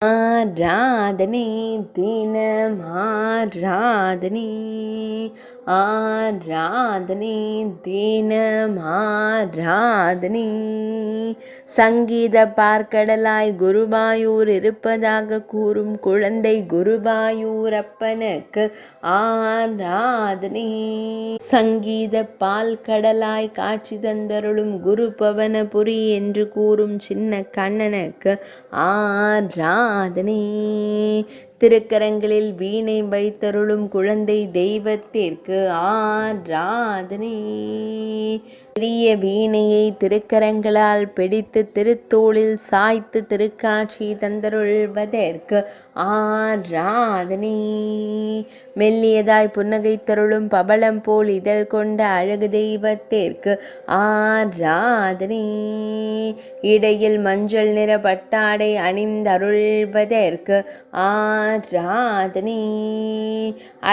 ஆராதனை தினம் ஆராதனை ஆராதனை தினம் ஆராதனை சங்கீத பார்க்கடலாய் குருவாயூர் இருப்பதாக கூறும் குழந்தை குருவாயூரப்பனுக்கு ஆராதனை. சங்கீத பால் கடலாய் காட்சி தந்தருளும் குரு பவனபுரி என்று கூறும் சின்ன கண்ணனுக்கு ஆராதனை. திருக்கரங்களில் வீணை வைத்தருளும் குழந்தை தெய்வத்திற்கு ஆராதனை. பெரிய வீணையை திருக்கரங்களால் பிடித்து திருத்தோளில் சாய்த்து திருக்காட்சி தந்தருள்வதற்கு ஆராதனை. மெல்லியதாய் புன்னகை தருளும் பவளம் போல் இதழ் கொண்ட அழகு தெய்வத்திற்கு ஆராதனை. இடையில் மஞ்சள் நிற பட்டாடை அணிந்தருள்வதற்கு ஆராதனை.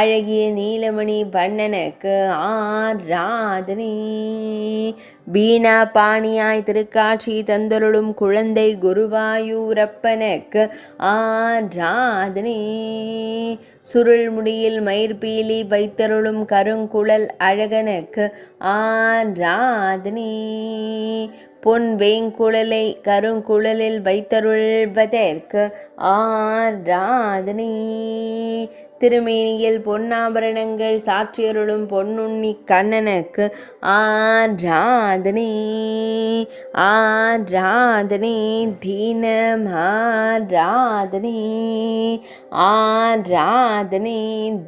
அழகிய நீலமணி வண்ணனுக்கு ஆராதனை. வீணா பாணியாய் திருக்காட்சி தந்தருளும் குழந்தை குருவாயூரப்பனுக்கு ஆராதனை. சுருள் முடியில் மயிர்பீலி வைத்தருளும் கருங்குழல் அழகனுக்கு ஆராதனை. பொன் வேங்குழலை கருங்குழலில் வைத்தருள்வதற்கு ஆராதனை. திருமேனியில் பொன்னாபரணங்கள் சாற்றியருளும் பொன்னுண்ணி கண்ணனுக்கு ஆராதனை. ஆராதனை தினம் ஆராதனை ஆராதனை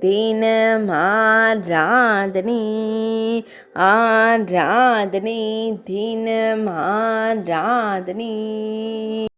தினம் ஆராதனை ஆராதனை தினம் ஆராதனை.